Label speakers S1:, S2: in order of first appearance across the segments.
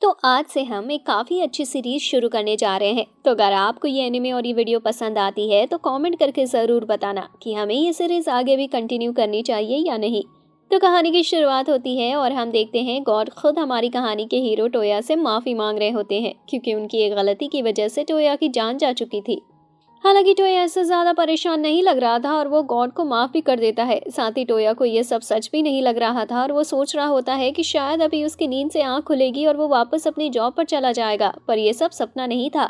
S1: तो आज से हम एक काफ़ी अच्छी सीरीज शुरू करने जा रहे हैं। तो अगर आपको ये एनिमे और ये वीडियो पसंद आती है तो कमेंट करके ज़रूर बताना कि हमें ये सीरीज आगे भी कंटिन्यू करनी चाहिए या नहीं। तो कहानी की शुरुआत होती है और हम देखते हैं गॉड खुद हमारी कहानी के हीरो टोया से माफ़ी मांग रहे होते हैं क्योंकि उनकी एक गलती की वजह से टोया की जान जा चुकी थी। हालांकि टोया इससे ज्यादा परेशान नहीं लग रहा था और वो गॉड को माफ भी कर देता है। साथ ही टोया को ये सब सच भी नहीं लग रहा था और वो सोच रहा होता है कि शायद अभी उसकी नींद से आंख खुलेगी और वो वापस अपनी जॉब पर चला जाएगा, पर ये सब सपना नहीं था।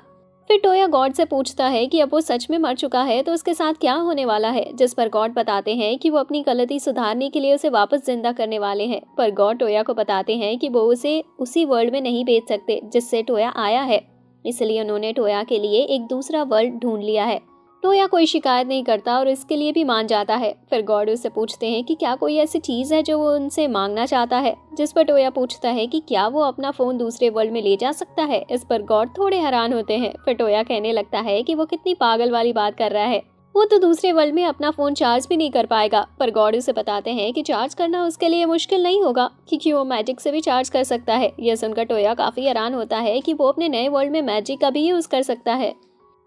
S1: फिर टोया गॉड से पूछता है कि अब वो सच में मर चुका है तो उसके साथ क्या होने वाला है, जिस पर गॉड बताते हैं कि वो अपनी गलती सुधारने के लिए उसे वापस जिंदा करने वाले हैं। पर गॉड टोया को बताते हैं कि वो उसे उसी वर्ल्ड में नहीं भेज सकते जिससे टोया आया है, इसलिए उन्होंने टोया के लिए एक दूसरा वर्ल्ड ढूंढ लिया है। टोया कोई शिकायत नहीं करता और इसके लिए भी मान जाता है। फिर गॉड उससे पूछते हैं कि क्या कोई ऐसी चीज है जो वो उनसे मांगना चाहता है, जिस पर टोया पूछता है कि क्या वो अपना फोन दूसरे वर्ल्ड में ले जा सकता है। इस पर गॉड थोड़े हैरान होते हैं। फिर टोया कहने लगता है कि वो कितनी पागल वाली बात कर रहा है, वो तो दूसरे वर्ल्ड में अपना फोन चार्ज भी नहीं कर पाएगा। पर गॉड उसे बताते हैं कि चार्ज करना उसके लिए मुश्किल नहीं होगा क्योंकि वो मैजिक से भी चार्ज कर सकता है। यह सुनकर टोया काफी हैरान होता है कि वो अपने नए वर्ल्ड में मैजिक का भी यूज कर सकता है।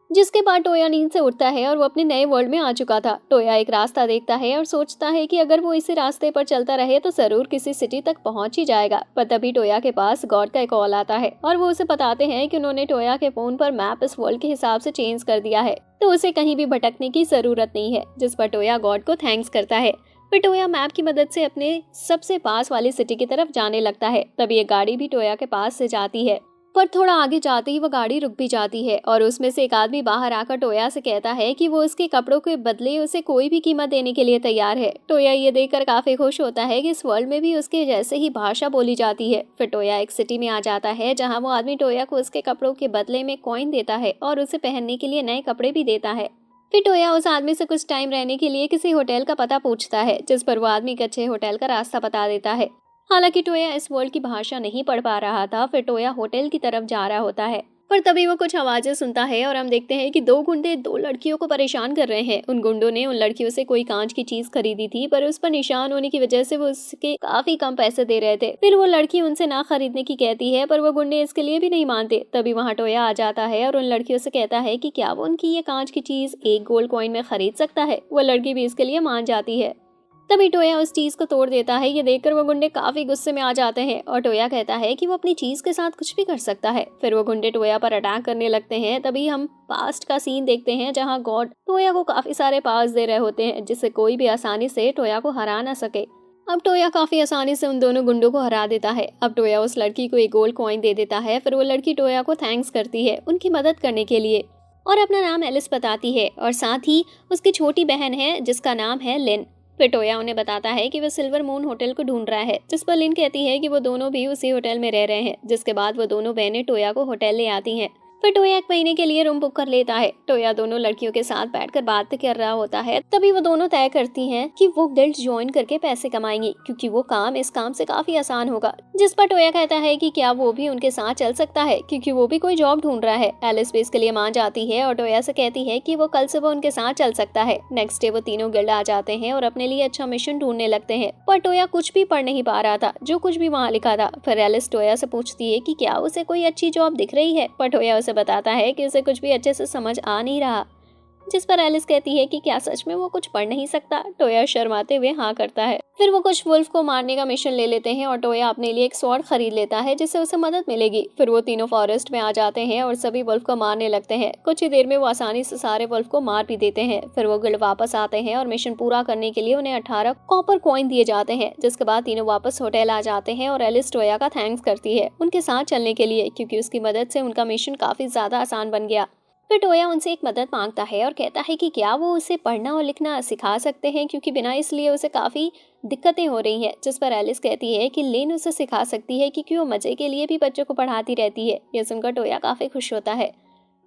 S1: जिसके बाद टोया नींद से उठता है और वो अपने नए वर्ल्ड में आ चुका था। टोया एक रास्ता देखता है और सोचता है कि अगर वो इसी रास्ते पर चलता रहे तो जरूर किसी सिटी तक पहुंच ही जाएगा। पर तभी टोया के पास गॉड का एक कॉल आता है और वो उसे बताते हैं कि उन्होंने टोया के फोन पर मैप इस वर्ल्ड के हिसाब से चेंज कर दिया है, तो उसे कहीं भी भटकने की जरूरत नहीं है। जिस पर टोया गॉड को थैंक्स करता है। फिर टोया मैप की मदद से अपने सबसे पास वाली सिटी की तरफ जाने लगता है। तभी ये गाड़ी भी टोया के पास से जाती है, पर थोड़ा आगे जाते ही वो गाड़ी रुक भी जाती है और उसमें से एक आदमी बाहर आकर टोया से कहता है कि वो उसके कपड़ों के बदले उसे कोई भी कीमत देने के लिए तैयार है। टोया ये देखकर काफी खुश होता है कि इस वर्ल्ड में भी उसके जैसे ही भाषा बोली जाती है। फिर टोया एक सिटी में आ जाता है जहाँ वो आदमी टोया को उसके कपड़ों के बदले में कॉइन देता है और उसे पहनने के लिए नए कपड़े भी देता है। फिर टोया उस आदमी से कुछ टाइम रहने के लिए किसी होटल का पता पूछता है, जिस पर वो आदमी एक अच्छे होटल का रास्ता बता देता है। हालांकि टोया इस वर्ल्ड की भाषा नहीं पढ़ पा रहा था। फिर टोया होटल की तरफ जा रहा होता है, पर तभी वो कुछ आवाजें सुनता है और हम देखते हैं कि दो गुंडे दो लड़कियों को परेशान कर रहे हैं। उन गुंडों ने उन लड़कियों से कोई कांच की चीज खरीदी थी, पर उस पर निशान होने की वजह से वो उसके काफी कम पैसे दे रहे थे। फिर वो लड़की उनसे ना खरीदने की कहती है, पर वो गुंडे इसके लिए भी नहीं मानते। तभी वहाँ टोया आ जाता है और उन लड़कियों से कहता है कि क्या वो उनकी ये कांच की चीज एक गोल्ड कॉइन में खरीद सकता है। वो लड़की भी इसके लिए मान जाती है। तभी टोया उस चीज को तोड़ देता है। ये देखकर वो गुंडे काफी गुस्से में आ जाते हैं और टोया कहता है कि वो अपनी चीज के साथ कुछ भी कर सकता है। फिर वो गुंडे टोया पर अटैक करने लगते हैं। तभी हम पास्ट का सीन देखते हैं जहां गॉड टोया को काफी सारे पावर्स दे रहे होते हैं, जिससे कोई भी आसानी से टोया को हरा ना सके। अब टोया काफी आसानी से उन दोनों गुंडों को हरा देता है। अब टोया उस लड़की को एक गोल्ड कॉइन दे देता है। फिर वो लड़की टोया को थैंक्स करती है उनकी मदद करने के लिए और अपना नाम एलिस बताती है और साथ ही उसकी छोटी बहन है जिसका नाम है लिन। फिर टोया उन्हें बताता है कि वह सिल्वर मून होटल को ढूंढ रहा है, जिस पर लिन कहती है कि वो दोनों भी उसी होटल में रह रहे हैं। जिसके बाद वो दोनों बहनें टोया को होटल ले आती हैं। फिर टोया एक महीने के लिए रूम बुक कर लेता है। टोया दोनों लड़कियों के साथ बैठकर बात कर रहा होता है। तभी वो दोनों तय करती हैं कि वो गिल्ड ज्वाइन करके पैसे कमाएंगी क्योंकि वो काम इस काम से काफी आसान होगा। जिस पर टोया कहता है कि क्या वो भी उनके साथ चल सकता है क्योंकि वो भी कोई जॉब ढूंढ रहा है। एलिस भी इसके लिए मान जाती है और टोया से कहती है कि वो कल सुबह उनके साथ चल सकता है। नेक्स्ट डे वो तीनों गिल्ड आ जाते हैं और अपने लिए अच्छा मिशन ढूंढने लगते हैं, पर टोया कुछ भी पढ़ नहीं पा रहा था जो कुछ भी वहाँ लिखा था। फिर एलिस टोया से पूछती है कि क्या उसे कोई अच्छी जॉब दिख रही है, पर टोया उसे बताता है कि उसे कुछ भी अच्छे से समझ आ नहीं रहा। जिस पर एलिस कहती है कि क्या सच में वो कुछ पढ़ नहीं सकता। टोया शर्माते हुए हाँ करता है। फिर वो कुछ वुल्फ को मारने का मिशन ले लेते हैं और टोया अपने लिए एक स्वॉर्ड खरीद लेता है जिससे उसे मदद मिलेगी। फिर वो तीनों फॉरेस्ट में आ जाते हैं और सभी वुल्फ को मारने लगते हैं। कुछ ही देर में वो आसानी से सारे वुल्फ को मार भी देते हैं। फिर वो गिल्ड वापस आते हैं और मिशन पूरा करने के लिए उन्हें 18 कॉपर कॉइन दिए जाते हैं। जिसके बाद तीनों वापस होटल आ जाते हैं और एलिस टोया का थैंक्स करती है उनके साथ चलने के लिए क्योंकि उसकी मदद से उनका मिशन काफी ज्यादा आसान बन गया। फिर टोया उनसे एक मदद मांगता है और कहता है कि क्या वो उसे पढ़ना और लिखना सिखा सकते हैं क्योंकि बिना इसलिए उसे काफ़ी दिक्कतें हो रही हैं। जिस पर एलिस कहती है कि लिन उसे सिखा सकती है क्योंकि वो मज़े के लिए भी बच्चों को पढ़ाती रहती है। यह सुनकर टोया काफ़ी खुश होता है।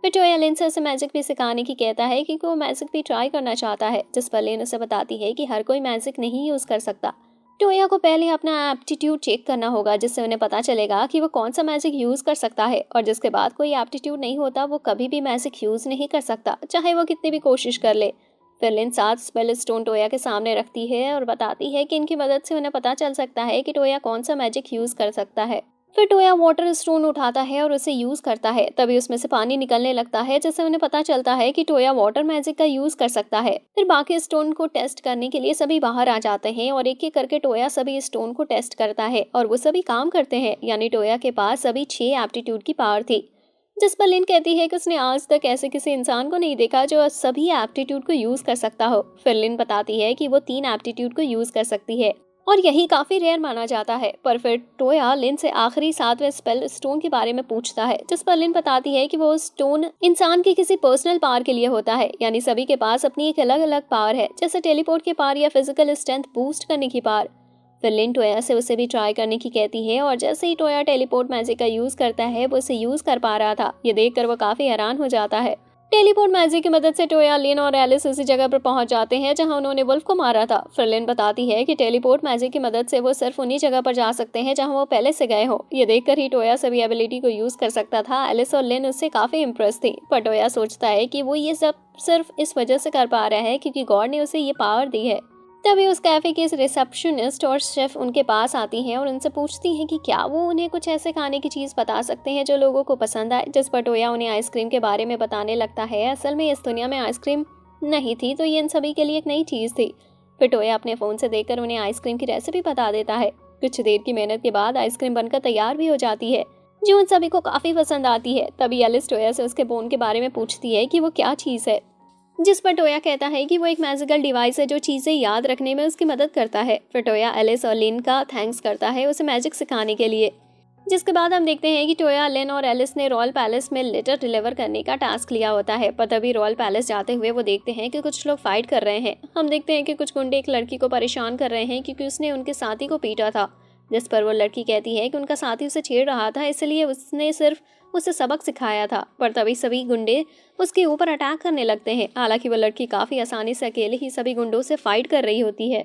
S1: फिर टोया लिन से उसे मैजिक भी सिखाने की कहता है क्योंकि वो मैजिक भी ट्राई करना चाहता है। जिस पर लिन उसे बताती है कि हर कोई मैजिक नहीं यूज़ कर सकता। टोया को पहले अपना एप्टीट्यूड चेक करना होगा जिससे उन्हें पता चलेगा कि वो कौन सा मैजिक यूज़ कर सकता है, और जिसके बाद कोई एप्टीट्यूड नहीं होता वो कभी भी मैजिक यूज़ नहीं कर सकता चाहे वो कितनी भी कोशिश कर ले। फिर लिन 7 स्पेल स्टोन टोया के सामने रखती है और बताती है कि इनकी मदद से उन्हें पता चल सकता है कि टोया कौन सा मैजिक यूज़ कर सकता है। फिर टोया वाटर स्टोन उठाता है और उसे यूज करता है। तभी उसमें से पानी निकलने लगता है, जिससे उन्हें पता चलता है कि टोया वाटर मैजिक का यूज कर सकता है। फिर बाकी स्टोन को टेस्ट करने के लिए सभी बाहर आ जाते हैं और एक एक करके टोया सभी स्टोन को टेस्ट करता है और वो सभी काम करते हैं। यानी टोया के पास सभी 6 एप्टीट्यूड की पावर थी, जिस पर लिन कहती है कि उसने आज तक ऐसे किसी इंसान को नहीं देखा जो सभी एप्टीट्यूड को यूज कर सकता हो। फिर लिन बताती है कि वो 3 एप्टीट्यूड को यूज कर सकती है और यही काफी रेयर माना जाता है। पर फिर टोया लिन से आखिरी 7वें स्पेल स्टोन के बारे में पूछता है, जिस पर लिन बताती है कि वो स्टोन इंसान की किसी पर्सनल पावर के लिए होता है। यानी सभी के पास अपनी एक अलग अलग पावर है, जैसे टेलीपोर्ट की पावर या फिजिकल स्ट्रेंथ बूस्ट करने की पावर। फिर लिन टोया से उसे भी ट्राई करने की कहती है और जैसे ही टोया टेलीपोर्ट मैजिक का यूज करता है, वो उसे यूज कर पा रहा था। ये देखकर वो काफी हैरान हो जाता है। टेलीपोर्ट मैजिक की मदद से टोया, लिन और एलिस उसी जगह पर पहुंच जाते हैं जहां उन्होंने वुल्फ को मारा था। फिर लिन बताती है कि टेलीपोर्ट मैजिक की मदद से वो सिर्फ उन्हीं जगह पर जा सकते हैं जहां वो पहले से गए हो। ये देखकर ही टोया सभी एबिलिटी को यूज कर सकता था। एलिस और लिन उससे काफी इम्प्रेस थी, पर टोया सोचता है कि वो ये सब सिर्फ इस वजह से कर पा रहा है क्योंकि गॉड ने उसे ये पावर दी है। तभी उस कैफे के रिसेप्शनिस्ट और शेफ उनके पास आती हैं और उनसे पूछती हैं कि क्या वो उन्हें कुछ ऐसे खाने की चीज़ बता सकते हैं जो लोगों को पसंद आए। जिस पर टोया उन्हें आइसक्रीम के बारे में बताने लगता है। असल में इस दुनिया में आइसक्रीम नहीं थी, तो ये इन सभी के लिए एक नई चीज़ थी। फिर टोया अपने फ़ोन से देखकर उन्हें आइसक्रीम की रेसिपी बता देता है। कुछ देर की मेहनत के बाद आइसक्रीम बनकर तैयार भी हो जाती है, जो उन सभी को काफ़ी पसंद आती है। तभी एलिस टोया से उसके फ़ोन के बारे में पूछती है कि वो क्या चीज़ है, जिस पर टोया कहता है कि वो एक मैजिकल डिवाइस है जो चीज़ें याद रखने में उसकी मदद करता है। फिर टोया एलिस और लिन का थैंक्स करता है उसे मैजिक सिखाने के लिए। जिसके बाद हम देखते हैं कि टोया, लिन और एलिस ने रॉयल पैलेस में लेटर डिलीवर करने का टास्क लिया होता है। पर तभी रॉयल पैलेस जाते हुए वो देखते हैं कि कुछ लोग फाइट कर रहे हैं। हम देखते हैं कि कुछ गुंडे एक लड़की को परेशान कर रहे हैं क्योंकि उसने उनके साथी को पीटा था। जिस पर वो लड़की कहती है कि उनका साथी उसे छेड़ रहा था, इसलिए उसने सिर्फ उसे सबक सिखाया था। पर तभी सभी गुंडे उसके ऊपर अटैक करने लगते हैं। हालांकि वो लड़की काफी आसानी से अकेले ही सभी गुंडों से फाइट कर रही होती है,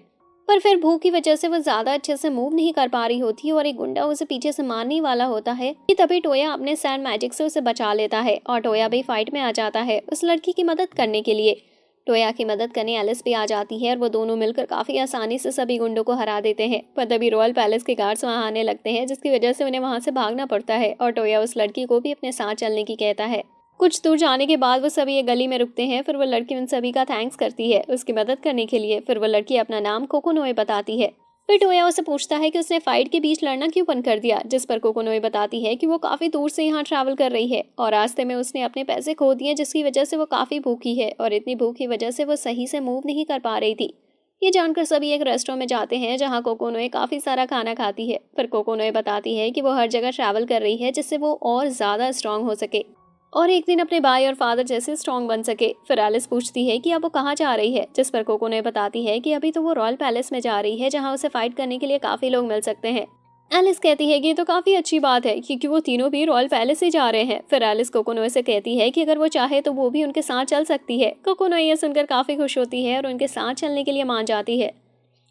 S1: पर फिर भूख की वजह से वो ज्यादा अच्छे से मूव नहीं कर पा रही होती और एक गुंडा उसे पीछे से मारने वाला होता है कि तभी टोया अपने सैंड मैजिक से उसे बचा लेता है और टोया भी फाइट में आ जाता है उस लड़की की मदद करने के लिए। टोया की मदद करने एलिस भी आ जाती है और वो दोनों मिलकर काफी आसानी से सभी गुंडों को हरा देते हैं। पर तभी रॉयल पैलेस के गार्ड्स वहां आने लगते हैं, जिसकी वजह से उन्हें वहां से भागना पड़ता है और टोया उस लड़की को भी अपने साथ चलने की कहता है। कुछ दूर जाने के बाद वो सभी एक गली में रुकते हैं। फिर वो लड़की उन सभी का थैंक्स करती है उसकी मदद करने के लिए। फिर वो लड़की अपना नाम कोकोनोए बताती है। फिर टोया उसे पूछता है कि उसने फाइट के बीच लड़ना क्यों बंद कर दिया, जिस पर कोकोनोए बताती है कि वो काफी दूर से यहाँ ट्रैवल कर रही है और रास्ते में उसने अपने पैसे खो दिए, जिसकी वजह से वो काफी भूखी है और इतनी भूख की वजह से वो सही से मूव नहीं कर पा रही थी। ये जानकर सभी एक रेस्टोरेंट में जाते हैं जहाँ कोकोनोए काफी सारा खाना खाती है। पर कोकोनोए बताती है कि वो हर जगह ट्रैवल कर रही है जिससे वो और ज्यादा स्ट्रांग हो सके और एक दिन अपने भाई और फादर जैसे स्ट्रांग बन सके। फिर एलिस पूछती है कि अब वो कहाँ जा रही है, जिस पर कोकोनोए बताती है कि अभी तो वो रॉयल पैलेस में जा रही है जहाँ उसे फाइट करने के लिए काफी लोग मिल सकते हैं। एलिस कहती है कि ये तो काफी अच्छी बात है क्योंकि वो तीनों भी रॉयल पैलेस ही जा रहे हैं। फिर एलिस कोकोनोए से कहती है कि अगर वो चाहे तो वो भी उनके साथ चल सकती है। कोकोनोए ये सुनकर काफी खुश होती है और उनके साथ चलने के लिए मान जाती है।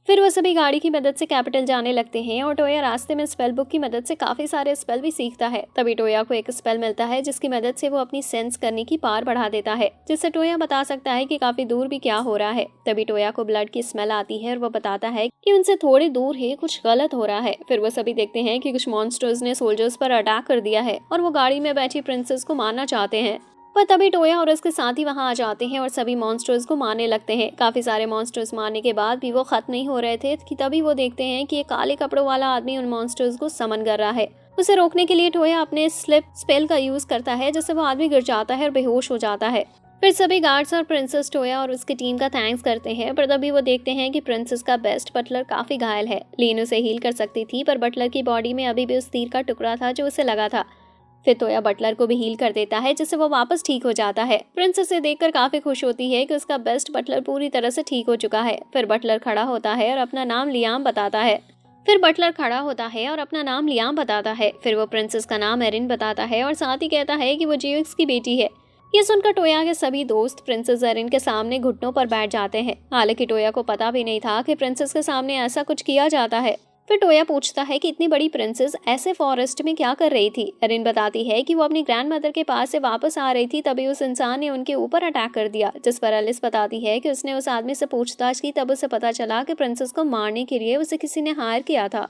S1: फिर वो सभी गाड़ी की मदद से कैपिटल जाने लगते हैं और टोया रास्ते में स्पेल बुक की मदद से काफी सारे स्पेल भी सीखता है। तभी टोया को एक स्पेल मिलता है जिसकी मदद से वो अपनी सेंस करने की पावर बढ़ा देता है, जिससे टोया बता सकता है कि काफी दूर भी क्या हो रहा है। तभी टोया को ब्लड की स्मेल आती है और वो बताता है कि उनसे थोड़ी दूर ही कुछ गलत हो रहा है। फिर वो सभी देखते हैं कि कुछ मॉन्स्टर्स ने सोल्जर्स पर अटैक कर दिया है और वो गाड़ी में बैठी प्रिंसेस को मारना चाहते हैं। पर तभी टोया और उसके साथी वहां आ जाते हैं और सभी मॉन्स्टर्स को मारने लगते हैं। काफी सारे मॉन्स्टर्स मारने के बाद भी वो खत्म नहीं हो रहे थे कि तभी वो देखते हैं कि एक काले कपड़ों वाला आदमी उन मॉन्स्टर्स को समन कर रहा है। उसे रोकने के लिए टोया अपने स्लिप स्पेल का यूज करता है, जिससे वो आदमी गिर जाता है और बेहोश हो जाता है। फिर सभी गार्ड्स और प्रिंसेस टोया और उसकी टीम का थैंक्स करते हैं। पर तभी वो देखते हैं कि प्रिंसेस का बेस्ट बटलर काफी घायल है। लीन उसे हील कर सकती थी, पर बटलर की बॉडी में अभी भी उस तीर का टुकड़ा था जो उसे लगा था। फिर टोया बटलर को भी हील कर देता है, जिससे वो वापस ठीक हो जाता है। प्रिंसेस से देखकर काफी खुश होती है कि उसका बेस्ट बटलर पूरी तरह से ठीक हो चुका है। फिर बटलर खड़ा होता है और अपना नाम लियाम बताता है। फिर वो प्रिंसेस का नाम एरिन बताता है और साथ ही कहता है कि वो जियोक्स की बेटी है। ये सुनकर टोया के सभी दोस्त प्रिंसेस एरिन के सामने घुटनों पर बैठ जाते हैं। हालांकि टोया को पता भी नहीं था कि प्रिंसेस के सामने ऐसा कुछ किया जाता है। फिर टोया पूछता है कि इतनी बड़ी प्रिंसेस ऐसे फॉरेस्ट में क्या कर रही थी। एरिन बताती है कि वो अपनी ग्रैंड मदर के पास से वापस आ रही थी, तभी उस इंसान ने उनके ऊपर अटैक कर दिया। जिस पर एलिस बताती है कि उसने उस आदमी से पूछताछ की, तब उसे पता चला कि प्रिंसेस को मारने के लिए उसे किसी ने हायर किया था।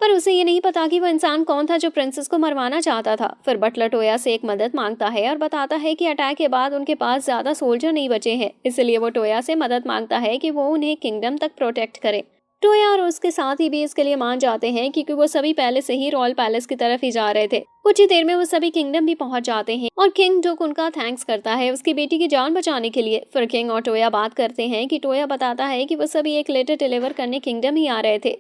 S1: पर उसे ये नहीं पता कि वो इंसान कौन था जो प्रिंसेस को मरवाना चाहता था। फिर बटलर टोया से एक मदद मांगता है और बताता है कि अटैक के बाद उनके पास ज्यादा सोल्जर नहीं बचे हैं, इसलिए वो टोया से मदद मांगता है कि वो उन्हें किंगडम तक प्रोटेक्ट करे। टोया और उसके साथी भी इसके लिए मान जाते हैं क्योंकि वो सभी पहले से ही रॉयल पैलेस की तरफ ही जा रहे थे। कुछ ही देर में वो सभी किंगडम भी पहुंच जाते हैं और किंग डुक उनका थैंक्स करता है उसकी बेटी की जान बचाने के लिए। फिर किंग और टोया बात करते हैं कि टोया बताता है कि वो सभी एक लेटर डिलीवर करने किंगडम ही आ रहे थे।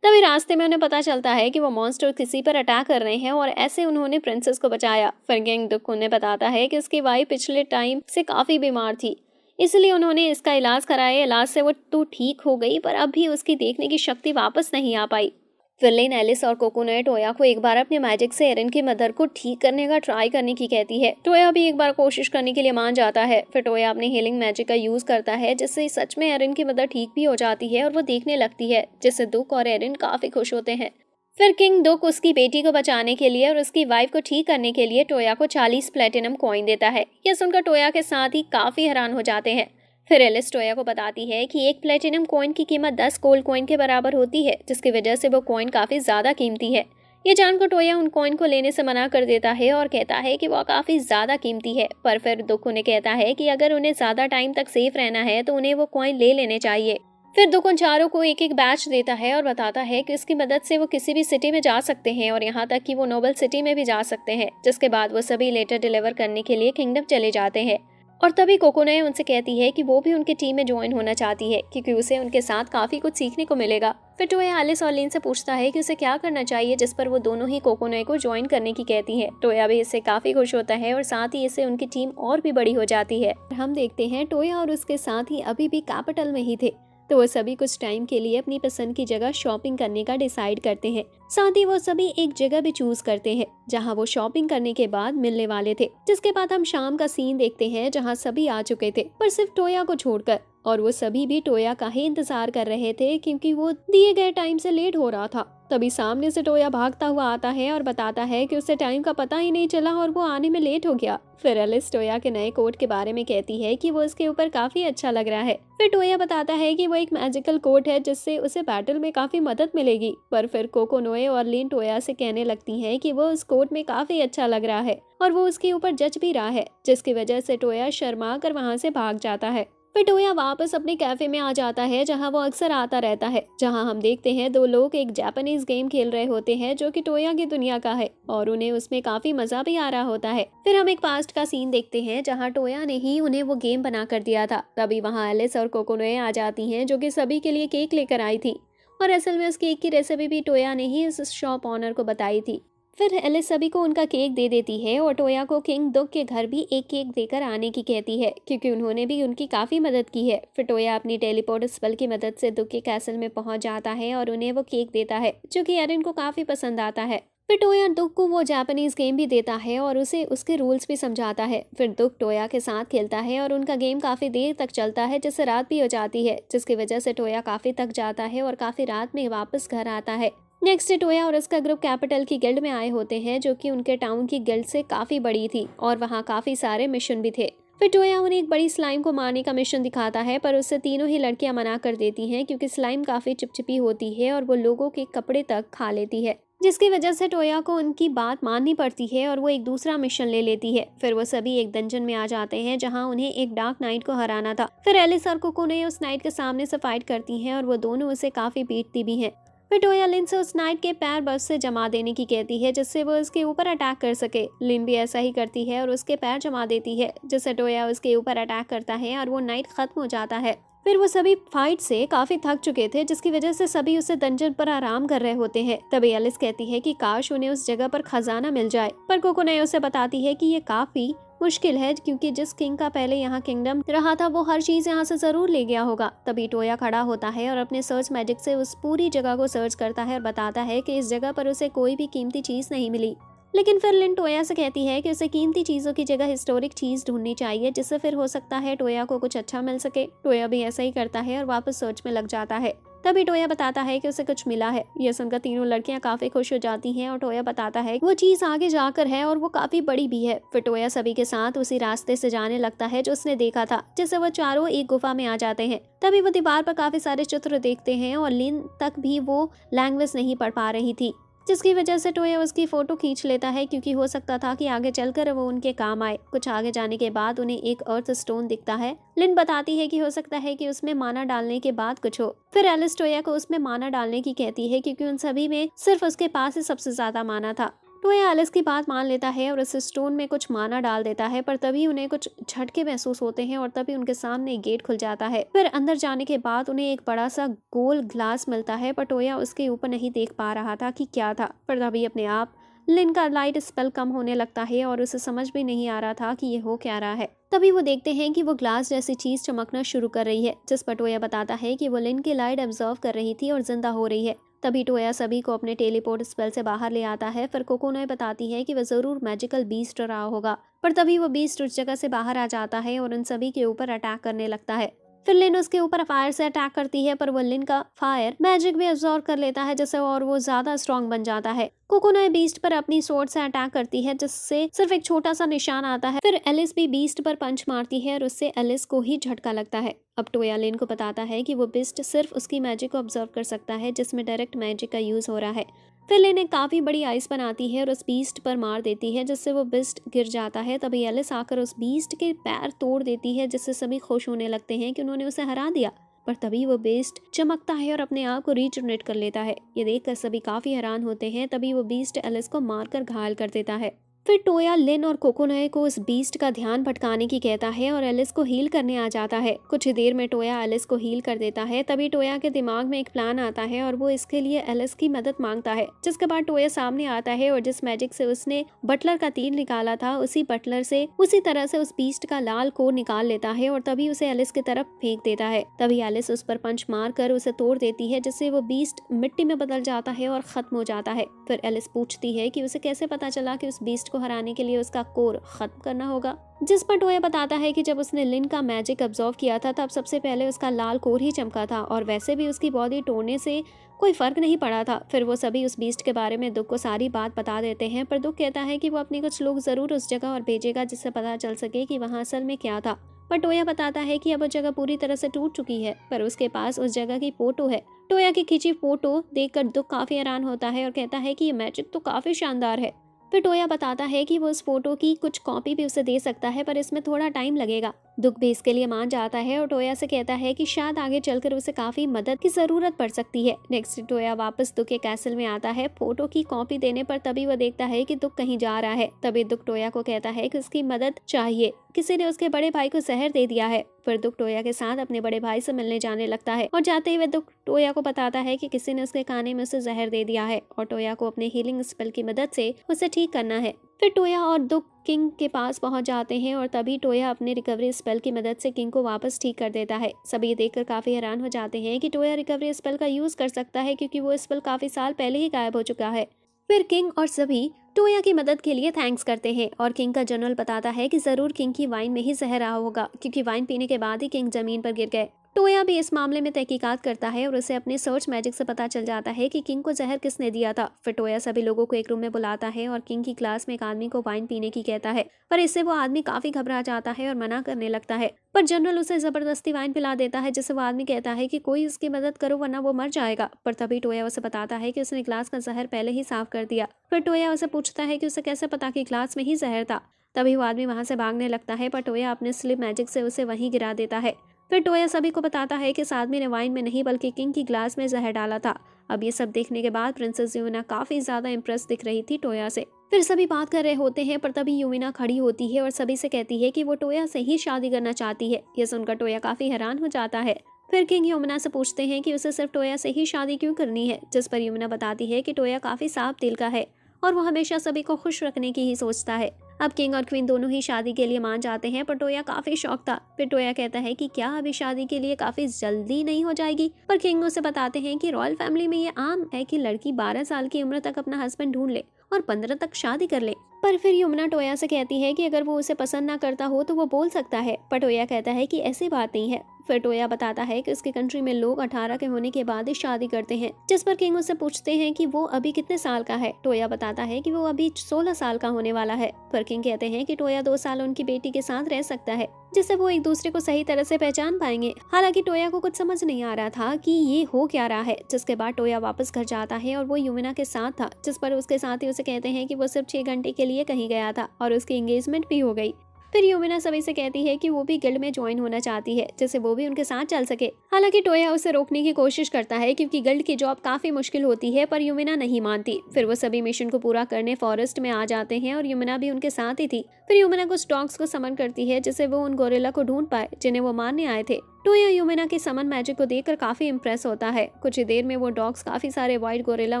S1: तभी रास्ते में उन्हें पता चलता है कि वो मॉन्स्टर किसी पर अटैक कर रहे हैं और ऐसे उन्होंने प्रिंसेस को बचाया। फिर किंग डुक उन्हें बताता है कि उसकी वाइफ पिछले टाइम से काफी बीमार थी, इसलिए उन्होंने इसका इलाज कराया। इलाज से वो तो ठीक हो गई, पर अब भी उसकी देखने की शक्ति वापस नहीं आ पाई। फिरलिन, एलिस और कोको ने टोया को एक बार अपने मैजिक से एरिन की मदर को ठीक करने का ट्राई करने की कहती है। टोया भी एक बार कोशिश करने के लिए मान जाता है। फिर टोया अपने हीलिंग मैजिक का यूज करता है, जिससे सच में एरिन की मदर ठीक भी हो जाती है और वो देखने लगती है, जिससे दुक और एरिन काफी खुश होते हैं। फिर किंग दुक उसकी बेटी को बचाने के लिए और उसकी वाइफ को ठीक करने के लिए टोया को 40 प्लेटिनम कॉइन देता है। यह सुनकर टोया के साथ ही काफी हैरान हो जाते हैं। फिर एलिस टोया को बताती है कि एक प्लेटिनम कॉइन की कीमत 10 गोल्ड कॉइन के बराबर होती है, जिसकी वजह से वो कॉइन काफी ज्यादा कीमती है। ये जानकर टोया उन कॉइन को लेने से मना कर देता है और कहता है कि वो काफी ज्यादा कीमती है। पर फिर दुक उन्हें कहता है कि अगर उन्हें ज्यादा टाइम तक सेफ रहना है तो उन्हें वो कॉइन ले लेने चाहिए। फिर दुक उन चारों को एक एक बैच देता है और बताता है कि इसकी मदद से वो किसी भी सिटी में जा सकते हैं और यहाँ तक कि वो नोबल सिटी में भी जा सकते हैं। जिसके बाद वो सभी लेटर डिलीवर करने के लिए किंगडम चले जाते हैं। और तभी कोको ने उनसे कहती है कि वो भी उनकी टीम में ज्वाइन होना चाहती है, क्योंकि उसे उनके साथ काफी कुछ सीखने को मिलेगा। फिर टोया एलिस और लिन से पूछता है कि उसे क्या करना चाहिए, जिस पर वो दोनों ही कोकोने को ज्वाइन करने की कहती है। टोया भी इससे काफी खुश होता है और साथ ही इससे उनकी टीम और भी बड़ी हो जाती है। हम देखते हैं टोया और उसके साथ ही अभी भी कैपिटल में ही थे, तो वो सभी कुछ टाइम के लिए अपनी पसंद की जगह शॉपिंग करने का डिसाइड करते हैं। साथ ही वो सभी एक जगह भी चूज करते हैं जहां वो शॉपिंग करने के बाद मिलने वाले थे। जिसके बाद हम शाम का सीन देखते हैं जहां सभी आ चुके थे, पर सिर्फ टोया को छोड़कर, और वो सभी भी टोया का ही इंतजार कर रहे थे क्योंकि वो दिए गए टाइम से लेट हो रहा था। तभी सामने से टोया भागता हुआ आता है और बताता है कि उसे टाइम का पता ही नहीं चला और वो आने में लेट हो गया। फिर एलिस टोया के नए कोट के बारे में कहती है कि वो उसके ऊपर काफी अच्छा लग रहा है। फिर टोया बताता है कि वो एक मैजिकल कोट है जिससे उसे बैटल में काफी मदद मिलेगी। पर फिर कोको, नोए और लिन टोया से कहने लगती हैं कि वो उस कोट में काफी अच्छा लग रहा है और वो उसके ऊपर जच भी रहा है, जिसकी वजह से टोया शर्मा कर वहाँ से भाग जाता है। फिर टोया वापस अपने कैफे में आ जाता है जहां वो अक्सर आता रहता है, जहां हम देखते हैं दो लोग एक जापानीज गेम खेल रहे होते हैं जो कि टोया की दुनिया का है और उन्हें उसमें काफी मजा भी आ रहा होता है। फिर हम एक पास्ट का सीन देखते हैं जहां टोया ने ही उन्हें वो गेम बना कर दिया था। तभी वहां एलिस और कोकोनोए आ जाती हैं जो कि सभी के लिए केक लेकर आई थी, और असल में उस केक की रेसिपी भी टोया ने ही उस शॉप ऑनर को बताई थी। फिर एलिस सभी को उनका केक दे देती है और टोया को किंग दुक के घर भी एक केक देकर आने की कहती है, क्योंकि उन्होंने भी उनकी काफ़ी मदद की है। फिर टोया अपनी टेलीपोर्ट स्पेल की मदद से दुक के कैसल में पहुंच जाता है और उन्हें वो केक देता है जो कि एरिन को काफ़ी पसंद आता है। फिर टोया दुक को वो जापानीज गेम भी देता है और उसे उसके रूल्स भी समझाता है। फिर दुक टोया के साथ खेलता है और उनका गेम काफ़ी देर तक चलता है, जिससे रात भी हो जाती है, जिसकी वजह से टोया काफ़ी थक जाता है और काफ़ी रात में वापस घर आता है। नेक्स्ट डे टोया और उसका ग्रुप कैपिटल की गिल्ड में आए होते हैं जो कि उनके टाउन की गिल्ड से काफ़ी बड़ी थी और वहाँ काफ़ी सारे मिशन भी थे। फिर टोया उन्हें एक बड़ी स्लाइम को मारने का मिशन दिखाता है, पर उससे तीनों ही लड़कियां मना कर देती हैं क्योंकि स्लाइम काफ़ी चिपचिपी होती है और वो लोगों के कपड़े तक खा लेती है, जिसकी वजह से टोया को उनकी बात माननी पड़ती है और वो एक दूसरा मिशन ले लेती है। फिर वो सभी एक डंजन में आ जाते हैं जहां उन्हें एक डार्क नाइट को हराना था। फिर एलिस और कोको ने उस नाइट के सामने से फाइट करती हैं और वो दोनों उसे काफ़ी पीटती भी हैं। फिर टोया लिन से उस नाइट के पैर बस से जमा देने की कहती है जिससे वो उसके ऊपर अटैक कर सके। लिन भी ऐसा ही करती है और उसके पैर जमा देती है, जिससे टोया उसके ऊपर अटैक करता है और वो नाइट खत्म हो जाता है। फिर वो सभी फाइट से काफी थक चुके थे, जिसकी वजह से सभी उसे डंजन पर आराम कर रहे होते हैं। तभी एलिस कहती है कि काश उन्हें उस जगह पर खजाना मिल जाए, पर कोको ने उसे बताती है कि ये काफी मुश्किल है क्योंकि जिस किंग का पहले यहाँ किंगडम रहा था वो हर चीज यहाँ से जरूर ले गया होगा। तभी टोया खड़ा होता है और अपने सर्च मैजिक से उस पूरी जगह को सर्च करता है और बताता है कि इस जगह पर उसे कोई भी कीमती चीज नहीं मिली। लेकिन फिर लिन टोया से कहती है कि उसे कीमती चीजों की जगह हिस्टोरिक चीज ढूंढनी चाहिए, जिससे फिर हो सकता है टोया को कुछ अच्छा मिल सके। टोया भी ऐसा ही करता है और वापस सर्च में लग जाता है। तभी टोया बताता है कि उसे कुछ मिला है। यह सुनकर तीनों लड़कियां काफी खुश हो जाती हैं और टोया बताता है वो चीज आगे जाकर है और वो काफी बड़ी भी है। फिर टोया सभी के साथ उसी रास्ते से जाने लगता है जो उसने देखा था, जिससे वो चारों एक गुफा में आ जाते हैं। तभी वो दीवार पर काफी सारे चित्र देखते हैं और लिन तक भी वो लैंग्वेज नहीं पढ़ पा रही थी, जिसकी वजह से टोया उसकी फोटो खींच लेता है, क्योंकि हो सकता था कि आगे चलकर वो उनके काम आए। कुछ आगे जाने के बाद उन्हें एक अर्थ स्टोन दिखता है। लिन बताती है कि हो सकता है कि उसमें माना डालने के बाद कुछ हो। फिर एलिस टोया को उसमें माना डालने की कहती है, क्योंकि उन सभी में सिर्फ उसके पास ही सबसे ज्यादा माना था। टोया एलिस की बात मान लेता है और उस स्टोन में कुछ माना डाल देता है, पर तभी उन्हें कुछ झटके महसूस होते हैं और तभी उनके सामने गेट खुल जाता है। फिर अंदर जाने के बाद उन्हें एक बड़ा सा गोल ग्लास मिलता है, पर टोया उसके ऊपर नहीं देख पा रहा था कि क्या था। पर तभी अपने आप लिन का लाइट स्पेल कम होने लगता है और उसे समझ भी नहीं आ रहा था कि ये हो क्या रहा है। तभी वो देखते हैं कि वो ग्लास जैसी चीज चमकना शुरू कर रही है, जिस पर टोया बताता है कि वो लिन की लाइट ऑब्जर्व कर रही थी और जिंदा हो रही है। तभी टोया सभी को अपने टेलीपोर्ट स्पेल से बाहर ले आता है। फिर कोकोनो बताती है कि वह जरूर मैजिकल बीस्ट रहा होगा, पर तभी वो बीस्ट उस जगह से बाहर आ जाता है और उन सभी के ऊपर अटैक करने लगता है। फिर लिन उसके ऊपर फायर से अटैक करती है, पर वो लिन का फायर मैजिक भी अब्सॉर्ब कर लेता है, जिससे और वो ज्यादा स्ट्रॉन्ग बन जाता है। कोकोनो बीस्ट पर अपनी स्वॉर्ड से अटैक करती है, जिससे सिर्फ एक छोटा सा निशान आता है। फिर एलिस भी बीस्ट पर पंच मारती है और उससे एलिस को ही झटका लगता है। अब टोया लिन को बताता है कि वो बीस्ट सिर्फ उसकी मैजिक को ऑब्जर्व कर सकता है, जिसमें डायरेक्ट मैजिक का यूज हो रहा है। फिर लिन एक काफी बड़ी आइस बनाती है और उस बीस्ट पर मार देती है, जिससे वो बीस्ट गिर जाता है। तभी एलिस आकर उस बीस्ट के पैर तोड़ देती है, जिससे सभी खुश होने लगते हैं कि उन्होंने उसे हरा दिया। पर तभी वो बीस्ट चमकता है और अपने आप को रीजनरेट कर लेता है। ये देखकर सभी काफी हैरान होते हैं। तभी वो बीस्ट एलिस को मारकर घायल कर देता है। फिर टोया लिन और कोकोनो को उस बीस्ट का ध्यान भटकाने की कहता है और एलिस को हील करने आ जाता है। कुछ ही देर में टोया एलिस को हील कर देता है। तभी टोया के दिमाग में एक प्लान आता है और वो इसके लिए एलिस की मदद मांगता है, जिसके बाद टोया सामने आता है और जिस मैजिक से उसने बटलर का तीर निकाला था, उसी बटलर से उसी तरह से उस बीस्ट का लाल कोर निकाल लेता है और तभी उसे एलिस की तरफ फेंक देता है। तभी एलिस उस पर पंच मार कर उसे तोड़ देती है, जिससे वो बीस्ट मिट्टी में बदल जाता है और खत्म हो जाता है। फिर एलिस पूछती है कि उसे कैसे पता चला कि उस बीस्ट को हराने के लिए उसका कोर खत्म करना होगा, जिस पर टोया बताता है कि जब उसने लिन का मैजिक अब्सॉर्ब किया था तब सबसे पहले उसका लाल कोर ही चमका था और वैसे भी उसकी बॉडी तोड़ने से कोई फर्क नहीं पड़ा था। फिर वो सभी उस बीस्ट के बारे में दुख को सारी बात बता देते हैं, पर दुख कहता है कि वो अपने कुछ लोग जरूर उस जगह और भेजेगा, जिससे पता चल सके कि वहाँ असल में क्या था। पर टोया बताता है कि अब वो जगह पूरी तरह से टूट चुकी है, पर उसके पास उस जगह की फोटो है। टोया की खींची फोटो देखकर दुख काफी हैरान होता है और कहता है कि ये मैजिक तो काफी शानदार है। फिर टोया बताता है कि वो उस फोटो की कुछ कॉपी भी उसे दे सकता है, पर इसमें थोड़ा टाइम लगेगा। दुख भी इसके लिए मान जाता है और टोया से कहता है कि शायद आगे चलकर उसे काफी मदद की जरूरत पड़ सकती है। नेक्स्ट टोया वापस दुख के कैसल में आता है फोटो की कॉपी देने पर। तभी वो देखता है कि दुख कहीं जा रहा है। तभी दुख टोया को कहता है कि उसकी मदद चाहिए, किसी ने उसके बड़े भाई को जहर दे दिया है। फिर दुख टोया के साथ अपने बड़े भाई से मिलने जाने लगता है और जाते हुए दुख टोया को बताता है कि किसी ने उसके खाने में उसे जहर दे दिया है और टोया को अपने हीलिंग स्पेल की मदद से उसे ठीक करना है। फिर टोया और दुख किंग के पास पहुंच जाते हैं और तभी टोया अपने रिकवरी स्पेल की मदद से किंग को वापस ठीक कर देता है। सभी देखकर काफी हैरान हो जाते हैं कि टोया रिकवरी स्पेल का यूज कर सकता है, क्योंकि वो स्पेल काफी साल पहले ही गायब हो चुका है। फिर किंग और सभी टोया की मदद के लिए थैंक्स करते हैं और किंग का जनरल बताता है कि जरूर किंग की वाइन में ही जहर रहा होगा, क्योंकि वाइन पीने के बाद ही किंग जमीन पर गिर गए। टोया भी इस मामले में तहकीकात करता है और उसे अपने सर्च मैजिक से पता चल जाता है कि किंग को जहर किसने दिया था। फिर टोया सभी लोगों को एक रूम में बुलाता है और किंग की क्लास में एक आदमी को वाइन पीने की कहता है, पर इससे वो आदमी काफी घबरा जाता है और मना करने लगता है। पर जनरल उसे जबरदस्ती वाइन पिला देता है, जिससे वो आदमी कहता है कि कोई उसकी मदद करो वरना वो मर जाएगा। पर तभी टोया उसे बताता है कि उसने ग्लास का जहर पहले ही साफ कर दिया। फिर टोया उसे पूछता है कि उसे कैसे पता कि ग्लास में ही जहर था। तभी वो आदमी वहां से भागने लगता है, पर टोया अपने स्लिप मैजिक से उसे वहीं गिरा देता है। फिर टोया सभी को बताता है कि इस आदमी ने वाइन में नहीं बल्कि किंग की ग्लास में जहर डाला था। अब ये सब देखने के बाद प्रिंसेस यूमिना काफी ज्यादा इम्प्रेस दिख रही थी टोया से। फिर सभी बात कर रहे होते हैं, पर तभी यूमिना खड़ी होती है और सभी से कहती है कि वो टोया से ही शादी करना चाहती है। ये सुनकर टोया काफी हैरान हो जाता है। फिर किंग यूमिना से पूछते हैं कि उसे सिर्फ टोया से ही शादी क्यों करनी है, जिस पर यूमिना बताती है कि टोया काफी साफ दिल का है और वो हमेशा सभी को खुश रखने की ही सोचता है। अब किंग और क्वीन दोनों ही शादी के लिए मान जाते हैं, पर टोया काफी शौक था। फिर टोया कहता है कि क्या अभी शादी के लिए काफी जल्दी नहीं हो जाएगी, पर किंग उसे बताते हैं कि रॉयल फैमिली में ये आम है कि लड़की 12 साल की उम्र तक अपना हस्बैंड ढूंढ ले और 15 तक शादी कर ले। पर फिर यमुना टोया से कहती है कि अगर वो उसे पसंद ना करता हो तो वो बोल सकता है, पर टोया कहता है कि ऐसी बात नहीं है, फिर टोया बताता है कि उसकी कंट्री में लोग 18 के होने के बाद ही शादी करते हैं, जिस पर किंग उससे पूछते हैं कि वो अभी कितने साल का है। टोया बताता है कि वो अभी 16 साल का होने वाला है। पर किंग कहते हैं कि टोया 2 साल उनकी बेटी के साथ रह सकता है, जिससे वो एक दूसरे को सही तरह से पहचान पाएंगे। हालांकि टोया को कुछ समझ नहीं आ रहा था कि ये हो क्या रहा है। जिसके बाद टोया वापस घर जाता है और वो यूमिना के साथ था, जिस पर उसके साथी उसे कहते हैं कि वो सिर्फ 6 घंटे के लिए कहीं गया था और उसकी एंगेजमेंट भी हो गई। फिर यूमिना सभी से कहती है कि वो भी गिल्ड में ज्वाइन होना चाहती है, जिससे वो भी उनके साथ चल सके। हालांकि टोया उसे रोकने की कोशिश करता है क्योंकि गिल्ड की जॉब काफी मुश्किल होती है, पर यूमिना नहीं मानती। फिर वो सभी मिशन को पूरा करने फॉरेस्ट में आ जाते हैं और यूमिना भी उनके साथ ही थी। फिर यूमिना कुछ डॉग्स को समन करती है जिससे वो उन गोरिल्ला को ढूंढ पाए जिन्हें वो मारने आए थे। टोया यूमिना की समन मैजिक को देखकर काफी इंप्रेस होता है। कुछ ही देर में वो डॉग्स काफी सारे व्हाइट गोरिल्ला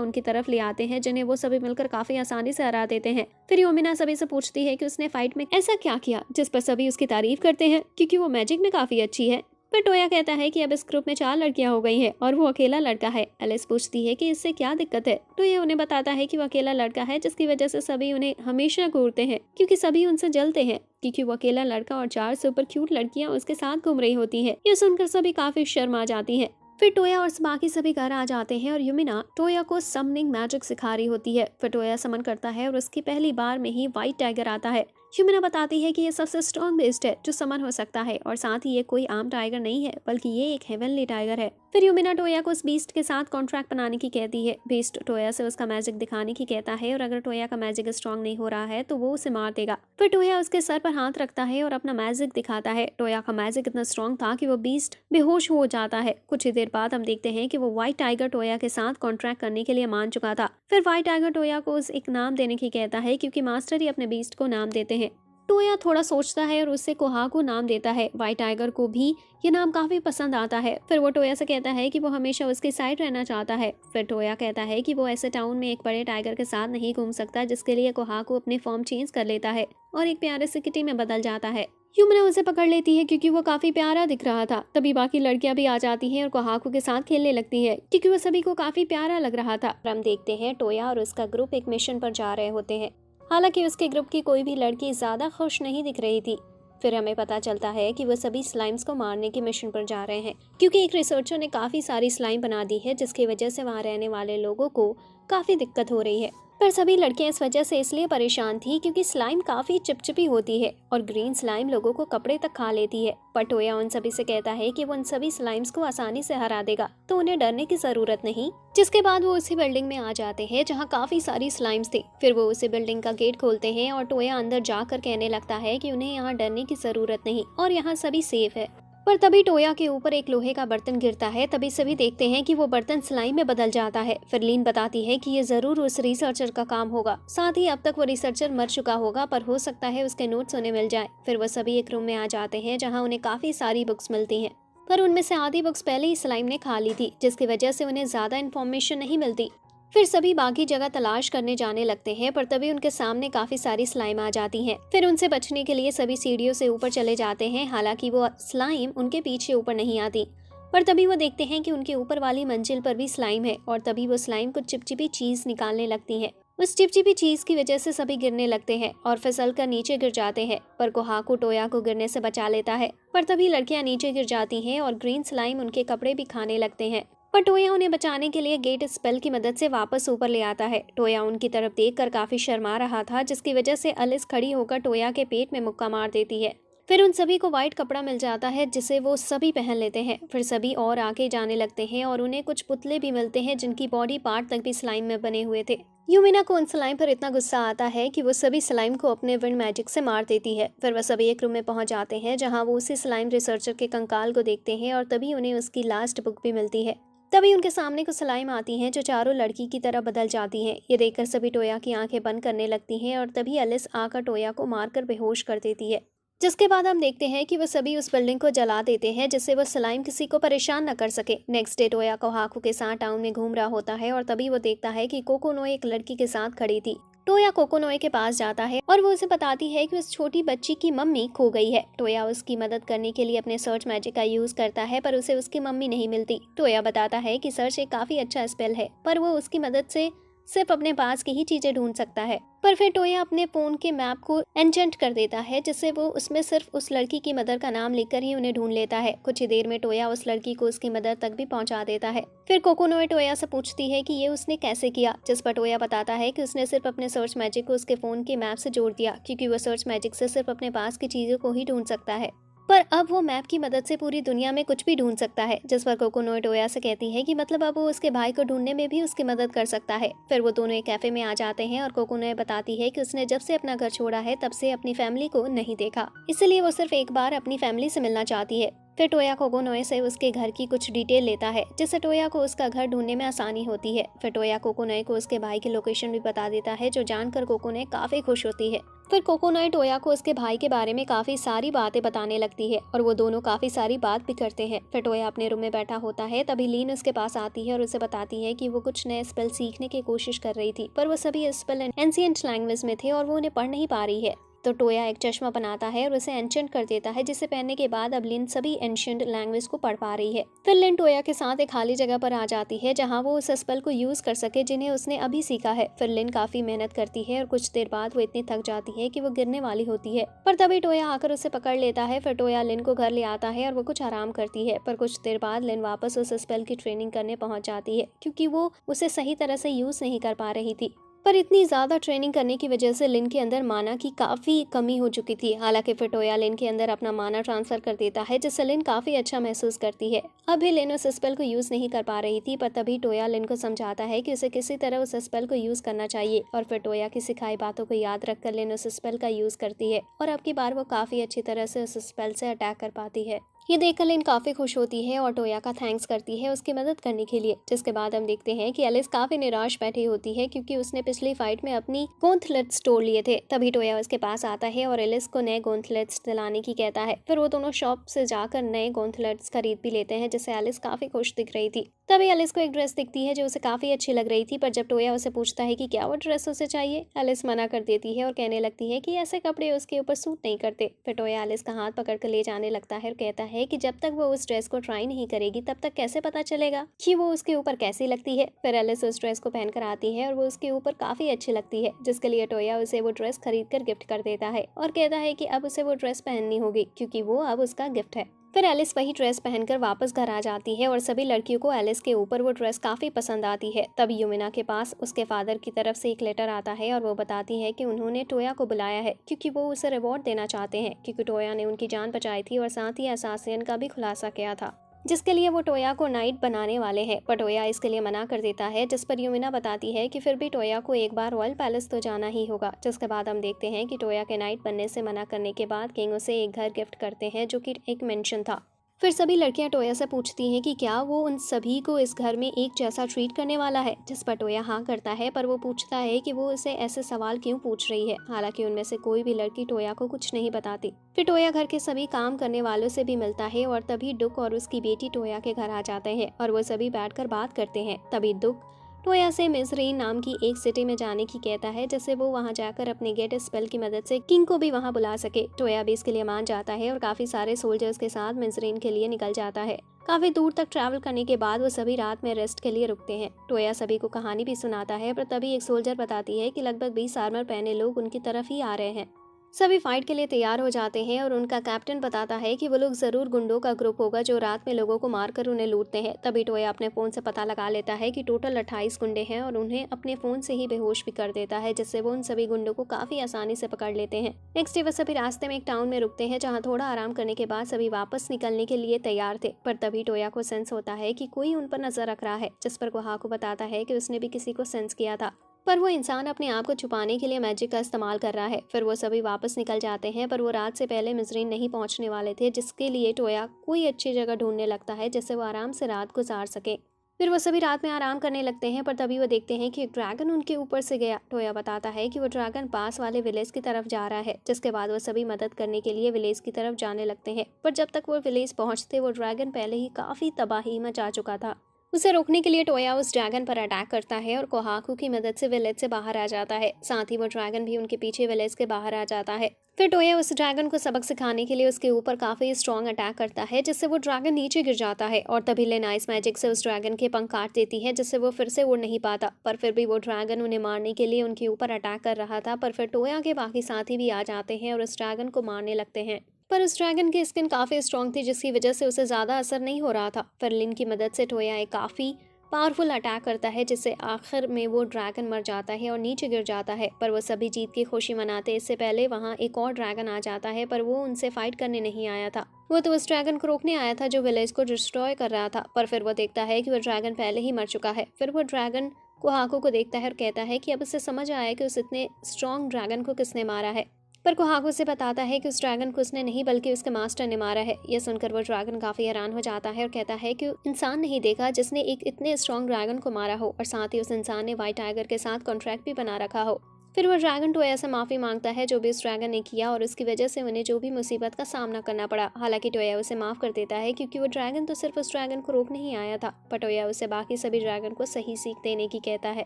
S1: उनकी तरफ ले आते हैं, जिन्हें वो सभी मिलकर काफी आसानी से हरा देते हैं। फिर यूमिना सभी से पूछती है कि उसने फाइट में ऐसा क्या किया, जिस पर सभी उसकी तारीफ करते हैं क्योंकि वो मैजिक में काफी अच्छी है। फिर टोया कहता है कि अब इस ग्रुप में 4 लड़कियां हो गई हैं और वो अकेला लड़का है। एलिस पूछती है कि इससे क्या दिक्कत है। टोया उन्हें बताता है कि वो अकेला लड़का है, जिसकी वजह से सभी उन्हें हमेशा घूरते हैं क्योंकि सभी उनसे जलते हैं क्योंकि वो अकेला लड़का और 4 सुपर क्यूट लड़कियां उसके साथ घूम रही होती हैं। ये सुनकर सभी काफी शर्मा जाती हैं। फिर टोया और बाकी सभी घर आ जाते हैं और यूमिना टोया को समनिंग मैजिक सिखा रही होती है। फिर टोया समन करता है और उसकी पहली बार में ही व्हाइट टाइगर आता है। यूमिना बताती है कि ये सबसे स्ट्रॉन्ग बीस्ट है जो समन हो सकता है और साथ ही ये कोई आम टाइगर नहीं है बल्कि ये एक हेवनली टाइगर है। फिर यूमिना टोया को उस बीस्ट के साथ कॉन्ट्रैक्ट बनाने की कहती है। बीस्ट टोया से उसका मैजिक दिखाने की कहता है और अगर टोया का मैजिक स्ट्रॉन्ग नहीं हो रहा है तो वो उसे मार देगा। फिर टोया उसके सर पर हाथ रखता है और अपना मैजिक दिखाता है। टोया का मैजिक इतना स्ट्रॉन्ग था कि वो बीस्ट बेहोश हो जाता है। कुछ ही देर बाद हम देखते हैं कि वो व्हाइट टाइगर टोया के साथ कॉन्ट्रैक्ट करने के लिए मान चुका था। फिर व्हाइट टाइगर टोया को उस एक नाम देने की कहता है क्योंकि मास्टर ही अपने बीस्ट को नाम देते हैं। टोया थोड़ा सोचता है और उससे कोहाकू नाम देता है। व्हाइट टाइगर को भी ये नाम काफी पसंद आता है। फिर वो टोया से कहता है कि वो हमेशा उसके साइड रहना चाहता है। फिर टोया कहता है कि वो ऐसे टाउन में एक बड़े टाइगर के साथ नहीं घूम सकता, जिसके लिए कोहाकू अपनी फॉर्म चेंज कर लेता है और एक प्यारे से किटी में बदल जाता है। यूमिना उसे पकड़ लेती है क्योंकि वो काफी प्यारा दिख रहा था। तभी बाकी लड़कियां भी आ जाती हैं और कोहाकू के साथ खेलने लगती हैं क्योंकि वो सभी को काफी प्यारा लग रहा था। हम देखते हैं टोया और उसका ग्रुप एक मिशन पर जा रहे होते हैं। हालांकि उसके ग्रुप की कोई भी लड़की ज्यादा खुश नहीं दिख रही थी। फिर हमें पता चलता है कि वो सभी स्लाइम्स को मारने के मिशन पर जा रहे हैं क्योंकि एक रिसर्चर ने काफी सारी स्लाइम बना दी है, जिसकी वजह से वहां रहने वाले लोगों को काफी दिक्कत हो रही है। पर सभी लड़कियां इस वजह से इसलिए परेशान थी क्योंकि स्लाइम काफी चिपचिपी होती है और ग्रीन स्लाइम लोगों को कपड़े तक खा लेती है। पर टोया उन सभी से कहता है कि वो उन सभी स्लाइम्स को आसानी से हरा देगा, तो उन्हें डरने की जरूरत नहीं। जिसके बाद वो उसी बिल्डिंग में आ जाते हैं जहाँ काफी सारी स्लाइम्स थी। फिर वो उसी बिल्डिंग का गेट खोलते हैं और टोया अंदर जाकर कहने लगता है कि उन्हें यहाँ डरने की जरूरत नहीं और यहाँ सभी सेफ है। पर तभी टोया के ऊपर एक लोहे का बर्तन गिरता है। तभी सभी देखते हैं कि वो बर्तन स्लाइम में बदल जाता है। फिर लीन बताती है कि ये जरूर उस रिसर्चर का काम होगा, साथ ही अब तक वो रिसर्चर मर चुका होगा, पर हो सकता है उसके नोट्स उन्हें मिल जाए। फिर वो सभी एक रूम में आ जाते हैं जहाँ उन्हें काफी सारी बुक्स मिलती हैं, पर उनमें से आधी बुक्स पहले ही स्लाइम ने खा ली थी, जिसकी वजह से उन्हें ज्यादा इन्फॉर्मेशन नहीं मिलती। फिर सभी बाकी जगह तलाश करने जाने लगते हैं, पर तभी उनके सामने काफी सारी स्लाइम आ जाती हैं। फिर उनसे बचने के लिए सभी सीढ़ियों से ऊपर चले जाते हैं। हालांकि वो स्लाइम उनके पीछे ऊपर नहीं आती, पर तभी वो देखते हैं कि उनके ऊपर वाली मंजिल पर भी स्लाइम है और तभी वो स्लाइम कुछ चिपचिपी चीज निकालने लगती है। उस चिपचिपी चीज की वजह से सभी गिरने लगते हैं और फिसल कर नीचे गिर जाते हैं, पर कोहाकू टोया को गिरने से बचा लेता है। पर तभी लड़कियां नीचे गिर जाती हैं और ग्रीन स्लाइम उनके कपड़े भी खाने लगते हैं। पर टोया उन्हें बचाने के लिए गेट स्पेल की मदद से वापस ऊपर ले आता है। टोया उनकी तरफ देखकर काफी शर्मा रहा था, जिसकी वजह से एलिस खड़ी होकर टोया के पेट में मुक्का मार देती है। फिर उन सभी को व्हाइट कपड़ा मिल जाता है जिसे वो सभी पहन लेते हैं। फिर सभी और आगे जाने लगते हैं और उन्हें कुछ पुतले भी मिलते हैं जिनकी बॉडी पार्ट तक भी स्लाइम में बने हुए थे। यूमिना को उन स्लाइम पर इतना गुस्सा आता है कि वो सभी स्लाइम को अपने विंड मैजिक से मार देती है। फिर वह सभी एक रूम में पहुंच जाते हैं जहां वो उसी स्लाइम रिसर्चर के कंकाल को देखते हैं और तभी उन्हें उसकी लास्ट बुक भी मिलती है। तभी उनके सामने कुछ स्लाइम आती हैं जो चारों लड़की की तरह बदल जाती हैं। ये देखकर सभी टोया की आंखें बंद करने लगती हैं और तभी एलिस आकर टोया को मारकर बेहोश कर देती है। जिसके बाद हम देखते हैं कि वो सभी उस बिल्डिंग को जला देते हैं जिससे वो स्लाइम किसी को परेशान न कर सके। नेक्स्ट डे टोया कोहाकू के साथ टाउन में घूम रहा होता है और तभी वो देखता है कि कोकोनोए एक लड़की के साथ खड़ी थी। टोया कोकोनोए के पास जाता है और वो उसे बताती है कि उस छोटी बच्ची की मम्मी खो गई है। टोया उसकी मदद करने के लिए अपने सर्च मैजिक का यूज करता है, पर उसे उसकी मम्मी नहीं मिलती। टोया बताता है कि सर्च एक काफी अच्छा स्पेल है, पर वो उसकी मदद से सिर्फ अपने पास की ही चीजें ढूंढ सकता है। पर फिर टोया अपने फ़ोन के मैप को एनचेंट कर देता है, जिससे वो उसमें सिर्फ उस लड़की की मदर का नाम लिखकर ही उन्हें ढूंढ लेता है। कुछ ही देर में टोया उस लड़की को उसकी मदर तक भी पहुंचा देता है। फिर कोकोनोए टोया से पूछती है कि ये उसने कैसे किया, जिस पर टोया बताता है कि उसने सिर्फ अपने सर्च मैजिक को उसके फ़ोन के मैप से जोड़ दिया, क्योंकि वो सर्च मैजिक से सिर्फ अपने पास की चीज़ों को ही ढूंढ सकता है। पर अब वो मैप की मदद से पूरी दुनिया में कुछ भी ढूंढ सकता है, जिस पर कोकोनोए टोया से कहती है कि मतलब अब वो उसके भाई को ढूंढने में भी उसकी मदद कर सकता है। फिर वो दोनों एक कैफे में आ जाते हैं और कोकोनोए बताती है कि उसने जब से अपना घर छोड़ा है तब से अपनी फैमिली को नहीं देखा, इसलिए वो सिर्फ एक बार अपनी फैमिली से मिलना चाहती है। फिर टोया कोकोनोए से उसके घर की कुछ डिटेल लेता है, जिससे टोया को उसका घर ढूंढने में आसानी होती है। फिर टोया कोकोनोए को उसके भाई की लोकेशन भी बता देता है, जो जानकर कोकोनोए काफी खुश होती है। फिर कोकोनोए टोया को उसके भाई के बारे में काफी सारी बातें बताने लगती है और वो दोनों काफी सारी बात भी करते हैं। फिर टोया अपने रूम में बैठा होता है, तभी लीन उसके पास आती है और उसे बताती है कि वो कुछ नए स्पेल सीखने की कोशिश कर रही थी, पर वो सभी स्पेल एंशिएंट लैंग्वेज में थे और वो उन्हें पढ़ नहीं पा रही है। तो टोया एक चश्मा बनाता है और उसे एंशेंट कर देता है, जिसे पहनने के बाद अब लिन सभी एंशिएंट लैंग्वेज को पढ़ पा रही है। फिर लिन टोया के साथ एक खाली जगह पर आ जाती है, जहां वो उस स्पेल को यूज कर सके जिन्हें उसने अभी सीखा है। फिर लिन काफी मेहनत करती है और कुछ देर बाद वो इतनी थक जाती है कि वो गिरने वाली होती है, पर तभी टोया आकर उसे पकड़ लेता है। फिर टोया लिन को घर ले आता है और वो कुछ आराम करती है, पर कुछ देर बाद लिन वापस उस स्पेल की ट्रेनिंग करने पहुंच जाती है, क्योंकि वो उसे सही तरह से यूज नहीं कर पा रही थी। पर इतनी ज़्यादा ट्रेनिंग करने की वजह से लिन के अंदर माना की काफ़ी कमी हो चुकी थी। हालांकि फिर टोया लिन के अंदर अपना माना ट्रांसफ़र कर देता है, जिससे लिन काफ़ी अच्छा महसूस करती है। अभी लिन उस स्पेल को यूज़ नहीं कर पा रही थी, पर तभी टोया लिन को समझाता है कि उसे किसी तरह उस स्पेल को यूज़ करना चाहिए। और फिर टोया की सिखाई बातों को याद रखकर लिन उस स्पेल का यूज़ करती है और अब की बार वो काफ़ी अच्छी तरह से उस स्पेल से अटैक कर पाती है। ये देखकर लिन काफ़ी खुश होती है और टोया का थैंक्स करती है उसकी मदद करने के लिए। जिसके बाद हम देखते हैं कि एलिस काफ़ी निराश बैठी होती है, क्योंकि उसने पिछली फाइट में अपनी गॉन्थलेट्स तोड़ लिए थे। तभी टोया उसके पास आता है और एलिस को नए गॉन्थलेट्स दिलाने की कहता है। फिर वो दोनों शॉप से जाकर नए गॉन्थलेट्स खरीद भी लेते हैं, जिससे एलिस काफ़ी खुश दिख रही थी। तभी एलिस को एक ड्रेस दिखती है जो उसे काफ़ी अच्छी लग रही थी, पर जब टोया उसे पूछता है कि क्या वो ड्रेस उसे चाहिए, एलिस मना कर देती है और कहने लगती है कि ऐसे कपड़े उसके ऊपर सूट नहीं करते। फिर टोया एलिस का हाथ पकड़ कर ले जाने लगता है और कहता है कि जब तक वो उस ड्रेस को ट्राई नहीं करेगी तब तक कैसे पता चलेगा कि वो उसके ऊपर कैसी लगती है। फिर एलिस उस ड्रेस को पहनकर आती है और वो उसके ऊपर काफ़ी अच्छी लगती है, जिसके लिए टोया उसे वो ड्रेस खरीद कर गिफ्ट कर देता है और कहता है कि अब उसे वो ड्रेस पहननी होगी, क्योंकि वो अब उसका गिफ्ट है। फिर एलिस वही ड्रेस पहनकर वापस घर आ जाती है और सभी लड़कियों को एलिस के ऊपर वो ड्रेस काफ़ी पसंद आती है। तब युमिना के पास उसके फादर की तरफ से एक लेटर आता है और वो बताती है कि उन्होंने टोया को बुलाया है, क्योंकि वो उसे रिवॉर्ड देना चाहते हैं, क्योंकि टोया ने उनकी जान बचाई थी और साथ ही असासिन का भी खुलासा किया था, जिसके लिए वो टोया को नाइट बनाने वाले हैं। पर टोया इसके लिए मना कर देता है, जिस पर युमिना बताती है कि फिर भी टोया को एक बार रॉयल पैलेस तो जाना ही होगा। जिसके बाद हम देखते हैं कि टोया के नाइट बनने से मना करने के बाद किंग उसे एक घर गिफ्ट करते हैं, जो कि एक मेंशन था। फिर सभी लड़कियां टोया से पूछती हैं कि क्या वो उन सभी को इस घर में एक जैसा ट्रीट करने वाला है, जिस पर टोया हाँ करता है, पर वो पूछता है कि वो उसे ऐसे सवाल क्यों पूछ रही है। हालांकि उनमें से कोई भी लड़की टोया को कुछ नहीं बताती। फिर टोया घर के सभी काम करने वालों से भी मिलता है और तभी डुक और उसकी बेटी टोया के घर आ जाते हैं और वो सभी बैठकर बात करते हैं। तभी डुक टोया से मिजरीन नाम की एक सिटी में जाने की कहता है, जैसे वो वहां जाकर अपने गेट स्पेल की मदद से किंग को भी वहां बुला सके। टोया भी इसके लिए मान जाता है और काफी सारे सोल्जर्स के साथ मिजरीन के लिए निकल जाता है। काफी दूर तक ट्रैवल करने के बाद वो सभी रात में रेस्ट के लिए रुकते हैं। टोया सभी को कहानी भी सुनाता है, पर तभी एक सोल्जर बताती है कि लगभग 20 आर्मर पहने लोग उनकी तरफ ही आ रहे हैं। सभी फाइट के लिए तैयार हो जाते हैं और उनका कैप्टन बताता है कि वो लोग जरूर गुंडों का ग्रुप होगा जो रात में लोगों को मारकर उन्हें लूटते हैं। तभी टोया अपने फोन से पता लगा लेता है कि टोटल 28 गुंडे हैं और उन्हें अपने फोन से ही बेहोश भी कर देता है, जिससे वो उन सभी गुंडों को काफी आसानी से पकड़ लेते हैं। नेक्स्ट डे वो सभी रास्ते में एक टाउन में रुकते हैं, जहाँ थोड़ा आराम करने के बाद सभी वापस निकलने के लिए तैयार थे। पर तभी टोया को सेंस होता है कि कोई उन पर नजर रख रहा है, जिस पर वो हाको बताता है कि उसने भी किसी को सेंस किया था, पर वो इंसान अपने आप को छुपाने के लिए मैजिक का इस्तेमाल कर रहा है। फिर वो सभी वापस निकल जाते हैं, पर वो रात से पहले मिजरीन नहीं पहुंचने वाले थे, जिसके लिए टोया कोई अच्छी जगह ढूंढने लगता है जिससे वो आराम से रात गुजार सके। फिर वो सभी रात में आराम करने लगते हैं, पर तभी वो देखते हैं कि एक ड्रैगन उनके ऊपर से गया। टोया बताता है कि वो ड्रैगन पास वाले विलेज की तरफ जा रहा है, जिसके बाद वो सभी मदद करने के लिए विलेज की तरफ जाने लगते हैं। पर जब तक वो विलेज पहुंचते वो ड्रैगन पहले ही काफी तबाही मचा चुका था। उसे रोकने के लिए टोया उस ड्रैगन पर अटैक करता है और कोहाकू की मदद से विलेज से बाहर आ जाता है। साथ ही वो ड्रैगन भी उनके पीछे विलेज के बाहर आ जाता है। फिर टोया उस ड्रैगन को सबक सिखाने के लिए उसके ऊपर काफी स्ट्रॉन्ग अटैक करता है, जिससे वो ड्रैगन नीचे गिर जाता है और तभी लिन आइस मैजिक से उस ड्रैगन के पंख काट देती है, जिससे वो फिर से उड़ नहीं पाता। पर फिर भी वो ड्रैगन उन्हें मारने के लिए उनके ऊपर अटैक कर रहा था। पर फिर टोया के बाकी साथी भी आ जाते हैं और उस ड्रैगन को मारने लगते हैं। पर उस ड्रैगन की स्किन काफी स्ट्रॉन्ग थी, जिसकी वजह से उसे ज्यादा असर नहीं हो रहा था। फिर लिन की मदद से टोया एक काफी पावरफुल अटैक करता है, जिससे आखिर में वो ड्रैगन मर जाता है और नीचे गिर जाता है। पर वो सभी जीत की खुशी मनाते इससे पहले वहाँ एक और ड्रैगन आ जाता है, पर वो उनसे फाइट करने नहीं आया था। वो तो उस ड्रैगन को रोकने आया था जो विलेज को डिस्ट्रॉय कर रहा था। पर फिर वो देखता है कि वो ड्रैगन पहले ही मर चुका है। फिर वो ड्रैगन कोहाकू को देखता है और कहता है कि अब उसे समझ आया कि उस इतने स्ट्रॉन्ग ड्रैगन को किसने मारा है। पर कोहाकू से बताता है कि उस ड्रैगन को उसने नहीं बल्कि उसके मास्टर ने मारा है। यह सुनकर वो ड्रैगन काफी हैरान हो जाता है और कहता है कि इंसान नहीं देखा जिसने एक इतने स्ट्रॉन्ग ड्रैगन को मारा हो, और साथ ही उस इंसान ने व्हाइट टाइगर के साथ कॉन्ट्रैक्ट भी बना रखा हो। फिर वो ड्रैगन टोया से माफी मांगता है जो भी उस ड्रैगन ने किया और उसकी वजह से उन्हें जो भी मुसीबत का सामना करना पड़ा। हालांकि टोया उसे माफ कर देता है, क्योंकि वो ड्रैगन तो सिर्फ उस ड्रैगन को रोक नहीं आया था, पर टोया उसे बाकी सभी ड्रैगन को सही सीख देने की कहता है,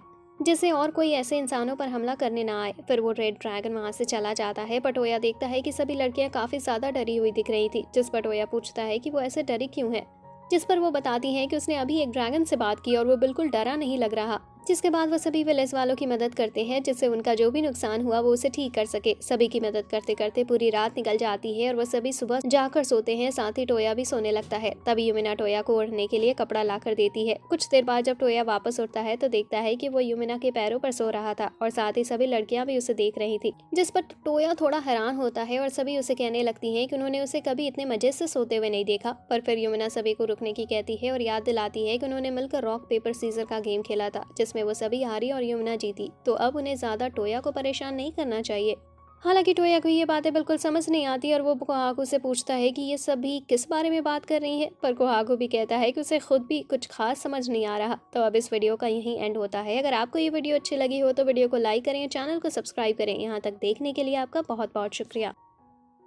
S1: जिससे और कोई ऐसे इंसानों पर हमला करने ना आए। फिर वो रेड ड्रैगन वहां से चला जाता है। पर टोया देखता है कि सभी लड़कियां काफी ज्यादा डरी हुई दिख रही थी, जिस पर टोया पूछता है कि वो ऐसे डरी क्यों है, जिस पर वो बताती हैं कि उसने अभी एक ड्रैगन से बात की और वो बिल्कुल डरा नहीं लग रहा। जिसके बाद वो सभी विलेज वालों की मदद करते हैं, जिससे उनका जो भी नुकसान हुआ वो उसे ठीक कर सके। सभी की मदद करते करते पूरी रात निकल जाती है और वो सभी सुबह जाकर सोते हैं। साथ ही टोया भी सोने लगता है। तभी युमिना टोया को ओढ़ने के लिए कपड़ा लाकर देती है। कुछ देर बाद जब टोया वापस उठता है तो देखता है कि वो युमिना के पैरों पर सो रहा था और साथ ही सभी लड़कियां भी उसे देख रही थी, जिस पर टोया थोड़ा हैरान होता है और सभी उसे कहने लगती हैं कि उन्होंने उसे कभी इतने मजे से सोते हुए नहीं देखा। पर फिर युमिना सभी को रुकने की कहती है और याद दिलाती है कि उन्होंने मिलकर रॉक पेपर सीजर का गेम खेला था, जिसमें वो सभी हारी और यमुना जीती, तो अब उन्हें ज्यादा टोया को परेशान नहीं करना चाहिए। हालांकि टोया को ये बातें बिल्कुल समझ नहीं आती और वो कोहाकू से पूछता है कि ये सभी किस बारे में बात कर रही हैं, पर कोहाकू भी कहता है कि उसे खुद भी कुछ खास समझ नहीं आ रहा। तो अब इस वीडियो का यहीं एंड होता है। अगर आपको ये वीडियो अच्छी लगी हो तो वीडियो को लाइक करें, चैनल को सब्सक्राइब करें। यहाँ तक देखने के लिए आपका बहुत बहुत शुक्रिया।